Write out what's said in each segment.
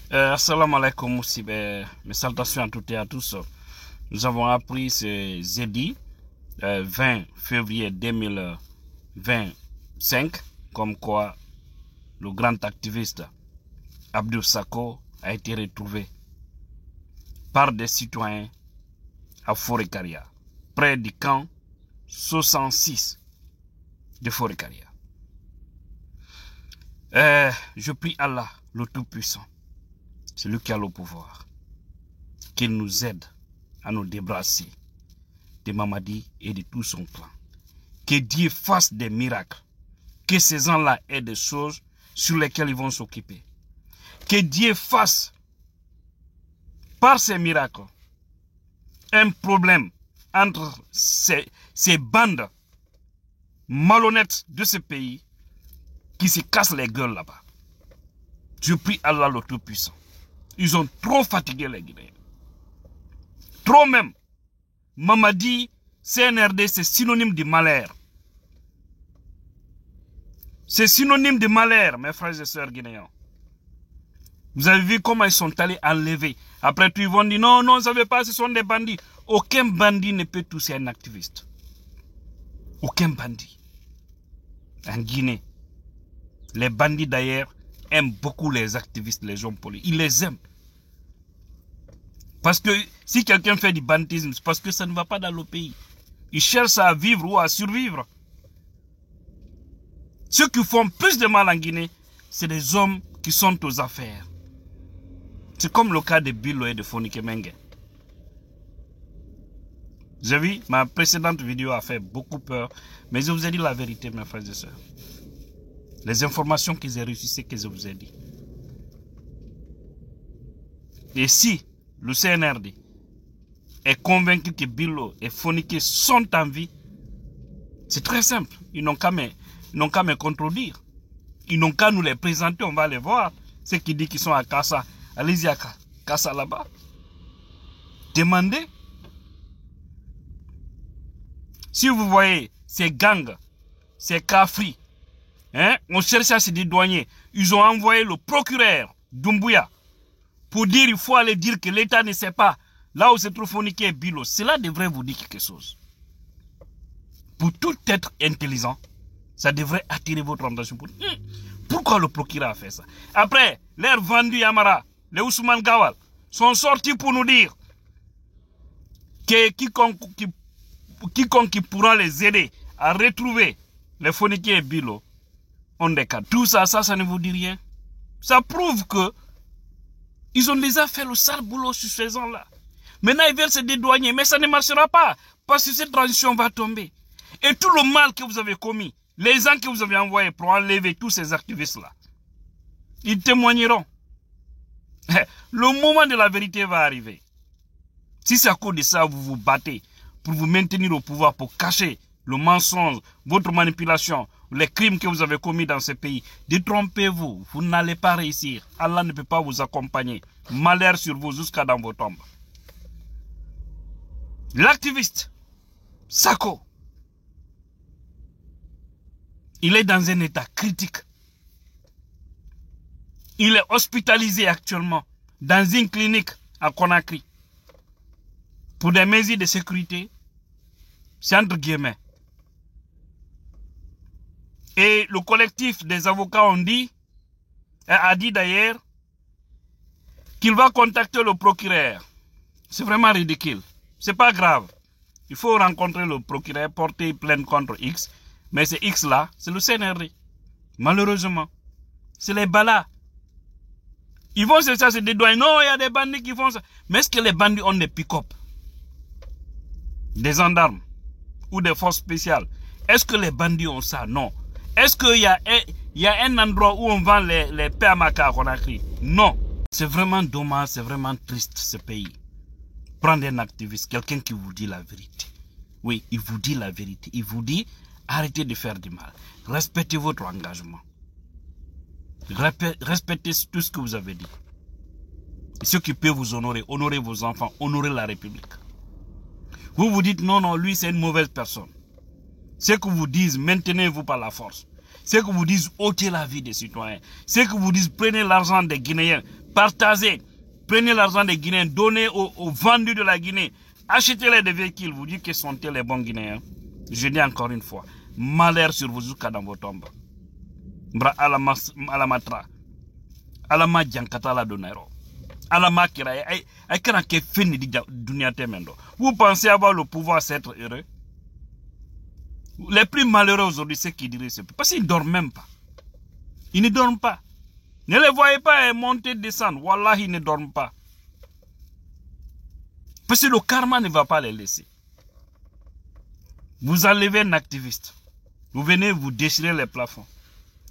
Assalamu alaikum, mes salutations à toutes et à tous. Nous avons appris ce jeudi 20 février 2025 comme quoi le grand activiste Abdou Sako a été retrouvé par des citoyens à Forêt-Karia, près du camp 66 de Forêt-Karia. Je prie Allah, le Tout-Puissant, celui qui a le pouvoir, qu'il nous aide à nous débarrasser de Mamadi et de tout son clan. Que Dieu fasse des miracles. Que ces gens-là aient des choses sur lesquelles ils vont s'occuper. Que Dieu fasse, par ces miracles, un problème entre ces bandes malhonnêtes de ce pays qui se cassent les gueules là-bas. Je prie Allah le Tout-Puissant. Ils ont trop fatigué les Guinéens. Trop même. Mamadi, CNRD, c'est synonyme de malheur. C'est synonyme de malheur, mes frères et sœurs guinéens. Vous avez vu comment ils sont allés enlever. Après tout, ils vont dire non, non, vous ne savez pas, ce sont des bandits. Aucun bandit ne peut toucher un activiste. Aucun bandit. En Guinée, les bandits d'ailleurs aiment beaucoup les activistes, les hommes politiques. Ils les aiment. Parce que si quelqu'un fait du banditisme, c'est parce que ça ne va pas dans le pays. Ils cherchent à vivre ou à survivre. Ceux qui font plus de mal en Guinée, c'est des hommes qui sont aux affaires. C'est comme le cas de Bilo et de Fonike Mengue. J'ai vu, ma précédente vidéo a fait beaucoup peur, mais je vous ai dit la vérité, mes frères et sœurs. Les informations que j'ai reçues, c'est que je vous ai dit. Et si le CNRD est convaincu que Bilo et Fonike sont en vie, c'est très simple. Ils n'ont qu'à me contredire. Ils n'ont qu'à nous les présenter, on va les voir. Ceux qui disent qu'ils sont à Kassa, allez-y à Kassa là-bas. Demandez. Si vous voyez ces gangs, ces cafris, on cherche à se dédouaner. Ils ont envoyé le procureur Doumbouya pour dire il faut aller dire que l'État ne sait pas là où se trouve Fonike et Bilo. Cela devrait vous dire quelque chose. Pour tout être intelligent, ça devrait attirer votre attention. Pourquoi le procureur a fait ça? Après, leurs vendus Yamara, les Ousmane Gawal, sont sortis pour nous dire que quiconque qui pourra les aider à retrouver les Fonike et Bilo ont des cas. Tout ça, ça ne vous dit rien. Ça prouve que ils ont déjà fait le sale boulot sur ces gens-là. Maintenant, ils veulent se dédouaner, mais ça ne marchera pas. Parce que cette transition va tomber. Et tout le mal que vous avez commis, les gens que vous avez envoyés pour enlever tous ces activistes-là, ils témoigneront. Le moment de la vérité va arriver. Si c'est à cause de ça, vous vous battez pour vous maintenir au pouvoir, pour cacher le mensonge, votre manipulation, les crimes que vous avez commis dans ce pays, détrompez-vous, vous n'allez pas réussir. Allah ne peut pas vous accompagner. Malheur sur vous jusqu'à dans vos tombes. L'activiste, Sako, il est dans un état critique. Il est hospitalisé actuellement dans une clinique à Conakry pour des mesures de sécurité. C'est entre guillemets. Et le collectif des avocats a dit d'ailleurs qu'il va contacter le procureur. C'est vraiment ridicule. C'est pas grave. Il faut rencontrer le procureur, porter plainte contre X. Mais c'est X là, c'est le CNRD. Malheureusement. C'est les balas. Ils vont se dédouaner. Non, il y a des bandits qui font ça. Mais est-ce que les bandits ont des pick-up? Des gendarmes? Ou des forces spéciales? Est-ce que les bandits ont ça? Non. Est-ce qu'il y a un endroit où on vend les PMK à Conakry? Non. C'est vraiment dommage, c'est vraiment triste ce pays. Prendre un activiste, quelqu'un qui vous dit la vérité. Oui, il vous dit la vérité. Il vous dit arrêtez de faire du mal. Respectez votre engagement. Respectez tout ce que vous avez dit. Et ce qui peut vous honorer, honorer vos enfants, honorer la République. Vous vous dites non, non, lui c'est une mauvaise personne. Ce que vous disent, maintenez-vous par la force. Ce que vous disent, ôtez la vie des citoyens. Ce que vous disent, prenez l'argent des Guinéens. partagez, prenez l'argent des Guinéens, donnez aux vendus de la Guinée, achetez-les des véhicules, vous dites que sont-ils les bons Guinéens. Je dis encore une fois, malheur sur vous jusqu'à dans vos tombes. Bra alamatra, alama jankata la donero, alama kira, ay kana ke fini di dunia temendo. Vous pensez avoir le pouvoir d'être heureux? Les plus malheureux aujourd'hui, c'est qui diraient ce peu. Parce qu'ils ne dorment même pas. Ils ne dorment pas. Ne les voyez pas monter, descendre. Wallah, ils ne dorment pas. Parce que le karma ne va pas les laisser. Vous enlevez un activiste. Vous venez, vous déchirez les plafonds.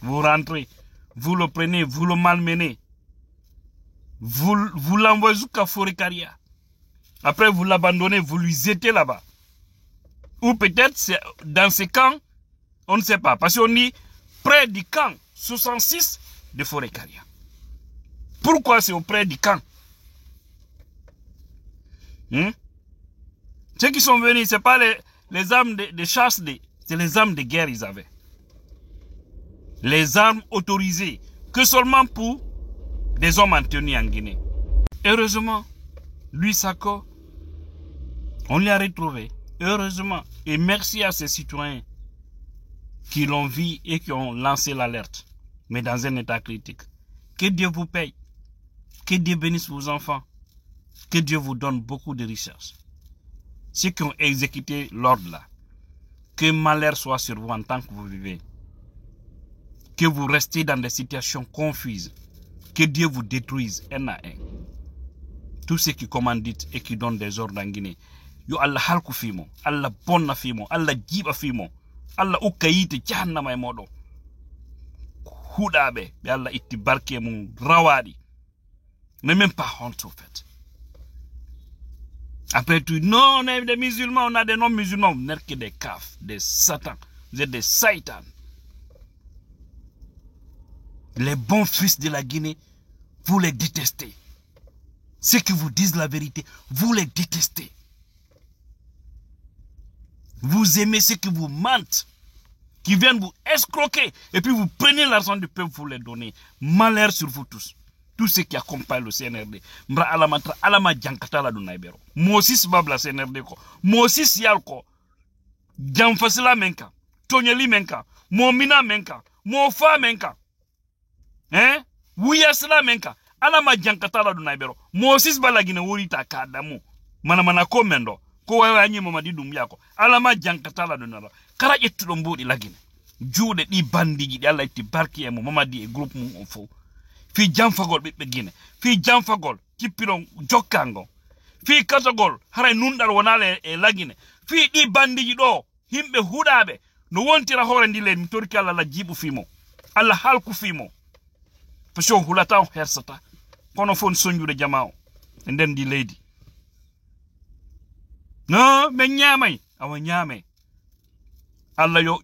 Vous rentrez. Vous le prenez, vous le malmenez. Vous l'envoyez jusqu'à Forêt-Caria. Après, vous l'abandonnez, vous lui jetez là-bas. Ou peut-être dans ces camps, on ne sait pas. Parce qu'on dit près du camp 66 de Forêt-Caria. Pourquoi c'est auprès du camp? Ceux qui sont venus, ce n'est pas les armes de chasse, c'est les armes de guerre ils avaient. Les armes autorisées, que seulement pour des hommes en tenue en Guinée. Heureusement, lui, Sako, on l'a retrouvé. Heureusement, et merci à ces citoyens qui l'ont vu et qui ont lancé l'alerte, mais dans un état critique. Que Dieu vous paye, que Dieu bénisse vos enfants, que Dieu vous donne beaucoup de richesses. Ceux qui ont exécuté l'ordre là, que malheur soit sur vous en tant que vous vivez, que vous restez dans des situations confuses, que Dieu vous détruise un à un. Tous ceux qui commandent et qui donnent des ordres en Guinée, yo Allah halku fimo, Allah bonna fimo, Allah jiba fimo, Allah ukayite jahannama e modo. Hudabe, be Allah itti barke mum rawadi. Mais même pas honte au fait. Après tout, non, on est des musulmans, on a des non-musulmans, vous n'êtes que des kafs, des satans, vous êtes des saïtans. Les bons fils de la Guinée, vous les détestez. Ceux qui vous disent la vérité, vous les détestez. Vous aimez ceux qui vous mentent, qui viennent vous escroquer, et puis vous prenez l'argent du peuple pour les donner. Malheur sur vous tous. Tous ceux qui accompagnent le CNRD. Mbra alamatra alama jankata la dunaibero. Moses babla CNRD ko. Moses yalko. Jamfasila menka. Tonyeli menka. Momina menka. Mofa menka. Wuyasila menka. Alama jankata la dunaibero. Moses balagine wurita kadamu. Mana komendo. Ko wawanyi mamadi dumyako. Alama jankata la dunara. Kara yetu mbudi lagine. Jude di bandigi di Allah iti barki emu mamadi e group mu onfo. Fi jamfagol ɓiɓɓe Guinée fi jamfagol cippiɗon jokkango fi katagol haray nunɗal wonale e lagine fi ɗi bandiji ɗo himɓe huɗaɓe no wontira hoore ndi leydi mi torki Allah la jiiɓu fimo Allah halku fimo parce que on hulata on hersata kono fon soñjude jama o e nden ndi leydi no min ñaamay awa ñaame Allah yo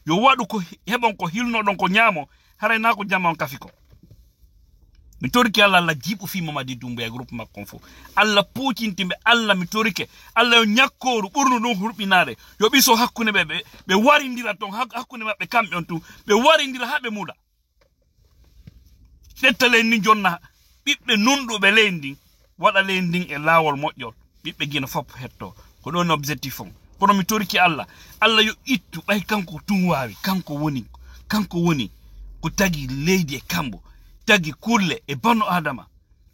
yo waɗu ko heɓon ko hilnoɗon ko ñaamo haray na ko jama on kafiko mi toriki Allah la jibu fi Mamadi Doumbouya groupe makko fo Allah puucintimbe Allah mi torike Allah yo nyakkoru ɓurnu ɗum hurɓinade yo ɓiso hakkunde ɓe warindira ton hakkunde maɓɓe kamɓe on tu ɓe warindira ha ɓe muɗa ɗettalen ni jonna ɓiɓɓe nunɗuɓe leydi ndin waɗa leydi ndin e laawol moƴƴol ɓiɓɓe Guinée fof hetto ko ɗon objectif on kono mi toriki Allah yo ittu ɓay kanko tun wawi kanko woni ko tagi leydi e kambo tagi kulle e banno adama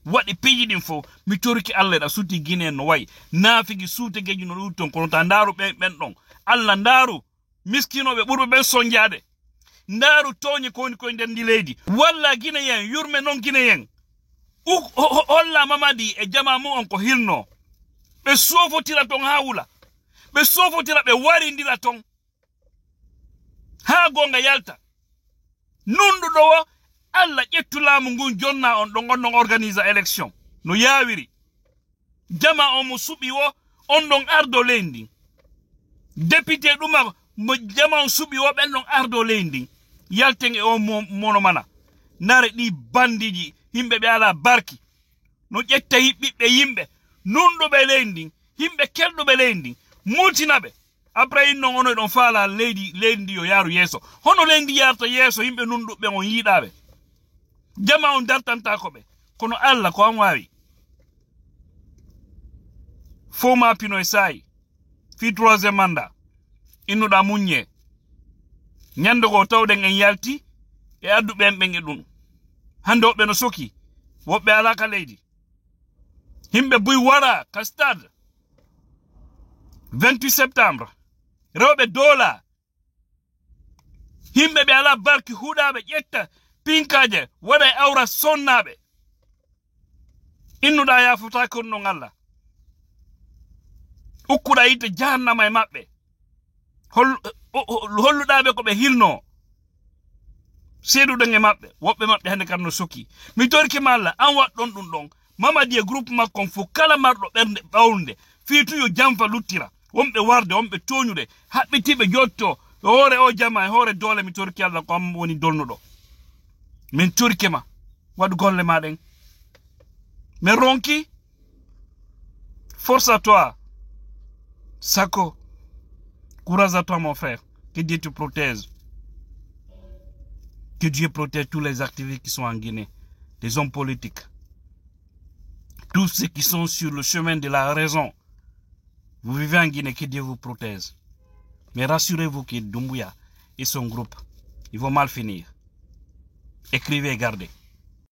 waɗi peji ɗin fo mi toriki Allah ɗa suti Guinée no wayi naafigi suutegeji no ɗum ton kono ta ndaaru ɓen ɗon Allah ndaaru miskinoɓe ɓurɓe ɓen sonjade ndaaru toñi ko woni koye nder ndi leydi walla Guinéen yurme noon Guinéen holla Mamadi e jama mum on ko hilno ɓe sofotira ton ha wula ɓe sofotira ɓe warindira ton ha gonga yalta nunduɗo o Allah ƴettu laamu ngun jonna on ɗo gonɗon organisa élection no yawiri jama on mo suɓi o on ɗon ardo leydi député ɗuma mo jama on suɓi o ɓen ɗon ardo leydi yalten e o mono mana nare ɗi bandiji yimɓe ɓe ala barki no ƴetta ɓiɓɓe yimɓe nunɗuɓe leydi yimɓe kelɗuɓe leydi multinaɓe après non ono ɗon faala leydi yo yaaru yeeso hono leydi yarta yeeso yimɓe nunɗuɓe on yiiɗaɓe Jama on dartanta ko be. Kono Allah ko an wawi. Foma pino esai. Fi 3e mandat. Innuda munye. Nyando ko tawden en yalti e addu ben ben edun. Hande wobbe no soki. Wobbe alaka leydi. Himbe buy wara ka stade. 28 septembre. Rewbe dola. Himbe be ala barki hudabe ƴetta pinkaje wada e awra sonnabe. Innuda ya futa ko no ngalla. Ukkuda yite jahannama e mabbe. Holludabe ko be hilno. Seeduɗen e mabbe, wobbe mabbe hande kam no soki. Mi torki malla an wat don dum don. Mamadi e groupe makkon fu kala mardo bernde bawnde fiituyo jamfa luttira. Wombe warde, wombe toñude, habbitibe jotto. Hore o jama e hore dole mi torki Allah ko am woni dolnudo. Min torki ma wadu golle maden. Mais ronki, force à toi. Sako, courage à toi mon frère. Que Dieu te protège. Que Dieu protège tous les activistes qui sont en Guinée, les hommes politiques, tous ceux qui sont sur le chemin de la raison. Vous vivez en Guinée, que Dieu vous protège. Mais rassurez-vous que Doumbouya et son groupe, ils vont mal finir. Écrivez et gardez.